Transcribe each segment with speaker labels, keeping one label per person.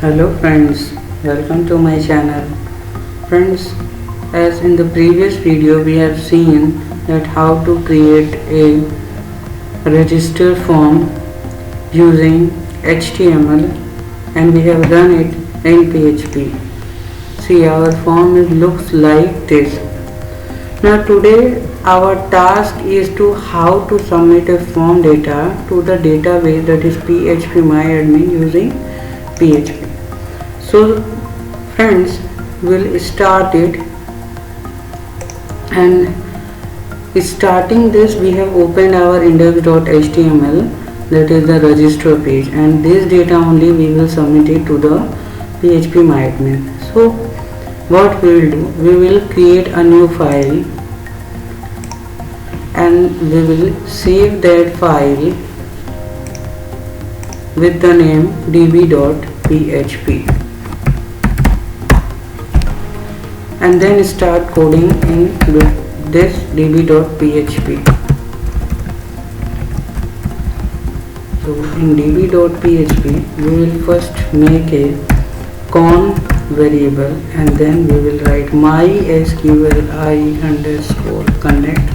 Speaker 1: Hello friends, welcome to my channel. Friends, as in the previous video we have seen that how to create a register form using HTML, and we have done it in PHP. See, our form looks like this. Now today our task is to how to submit a form data to the database, that is phpMyAdmin, using PHP. So friends, we'll start it, and starting this we have opened our index.html, that is the register page, and this data only we will submit it to the phpMyAdmin. So what we will do, we will create a new file and we will save that file with the name db.php, and then start coding in this db.php. So in db.php we will first make a con variable, and then we will write mysqli underscore connect,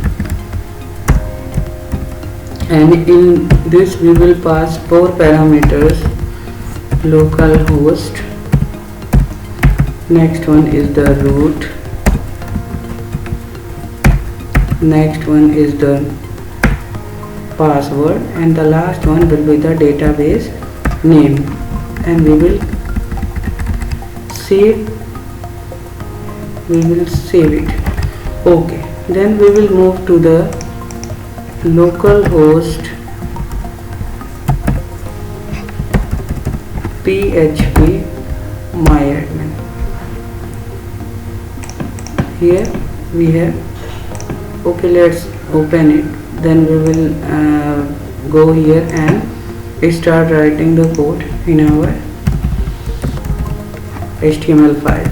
Speaker 1: and in this we will pass 4 parameters: localhost, next one is the root, next one is the password, and the last one will be the database name. And we will save it. Okay, then we will move to the localhost php myadmin. Here we have, okay, let's open it. Then we will go here and start writing the code in our HTML file.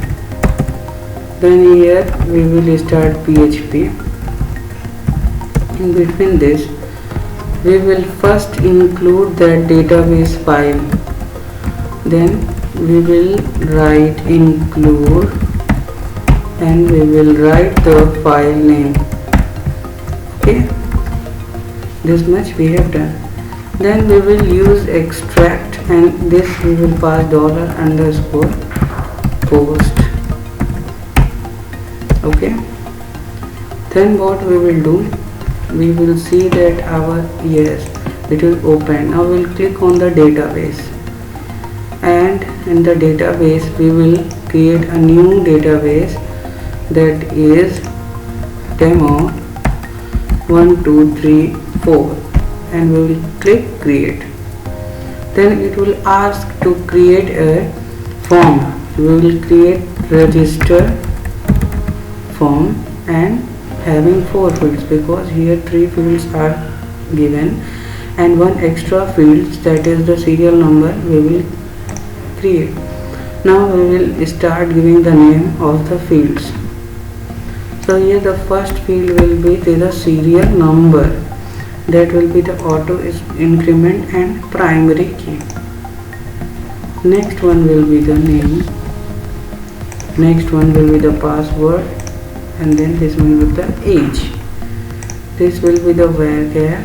Speaker 1: Then here we will start PHP. In between this we will first include that database file, then we will write include, and we will write the file name. Okay, this much we have done. Then we will use extract, and this we will pass $_ post. Okay, then what we will do, we will see that our, yes, it will open. Now we will click on the database, and in the database we will create a new database, that is demo 1 2 3 4, and we will click create. Then it will ask to create a form. We will create register form and having 4 fields, because here 3 fields are given and 1 extra fields, that is the serial number, we will create. Now we will start giving the name of the fields. So here the first field will be the serial number, that will be the auto increment and primary key. Next one will be the name, next one will be the password, and then this one with the age. This will be the varchar,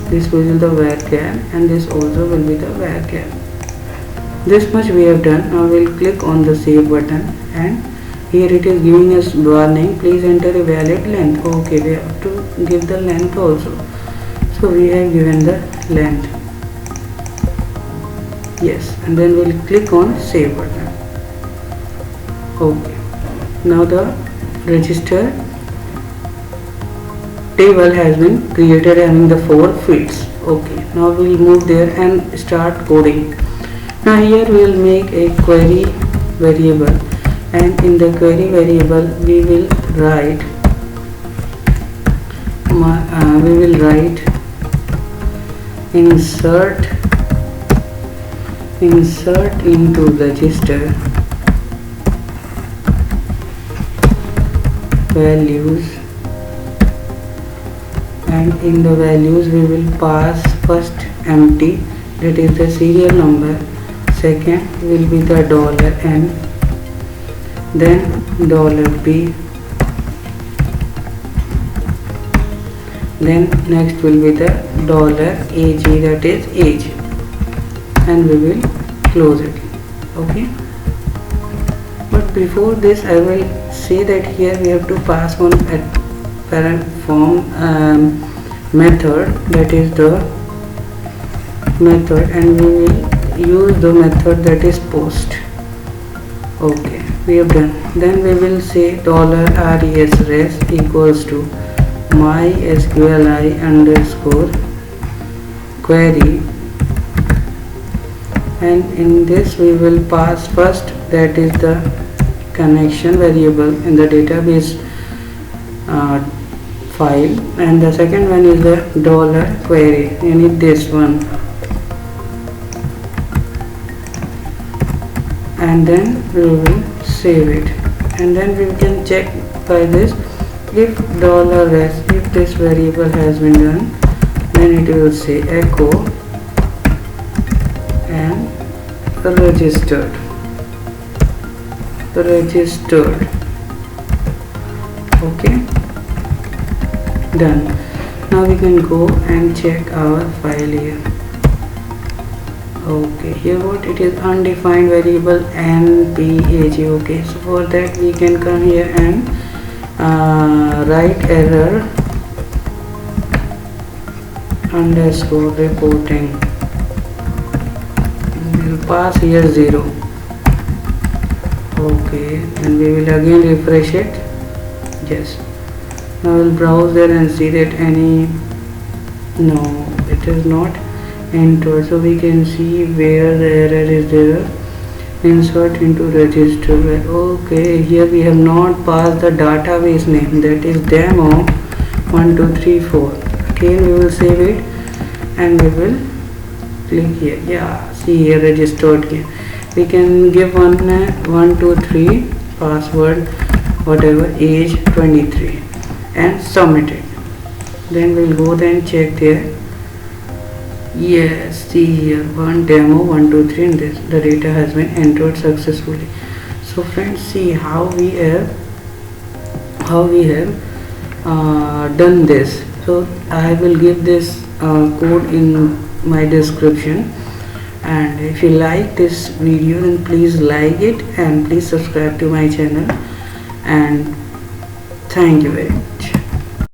Speaker 1: this will be the varchar, and this also will be the varchar. This much we have done. Now we will click on the save button, and here it is giving us warning, please enter a valid length. Okay, we have to give the length also, so we have given the length. Yes, and then we will click on save button. Okay, now the register table has been created having the 4 fields. Okay, now we will move there and start coding. Now here we will make a query variable, and in the query variable we will write insert into register values, and in the values we will pass first empty, that is the serial number. second will be the $n, then $b, then next will be the $ag, that is age, and we will close it. Okay, but before this I will say that here we have to pass one parent form method, that is the method, and we will use the method that is post. Okay, we have done. Then we will say $res equals to mysqli underscore query, and in this we will pass first, that is the connection variable in the database file, and the second one is the $query, you need this one, and then we will save it, and then we can check by this if $res, if this variable has been done, then it will say echo and registered. Okay, done. Now we can go and check our file here. Okay, here what it is, undefined variable npag. Okay, so for that we can come here and write error underscore reporting. We will pass here 0. Okay, and we will again refresh it. Yes, now we'll browse there and see that no, it is not entered, so we can see where the error is there. Insert into register. Okay, here we have not passed the database name, that is demo 1234. Again we will save it and we will click here. Yeah, see here, registered here. We can give 123 password, whatever, age 23, and submit it. Then we'll go then check there. Yes, see here, one demo 123, and this the data has been entered successfully. So friends, see how we have done this. So I will give this code in my description, and if you like this video then please like it and please subscribe to my channel, and thank you very much.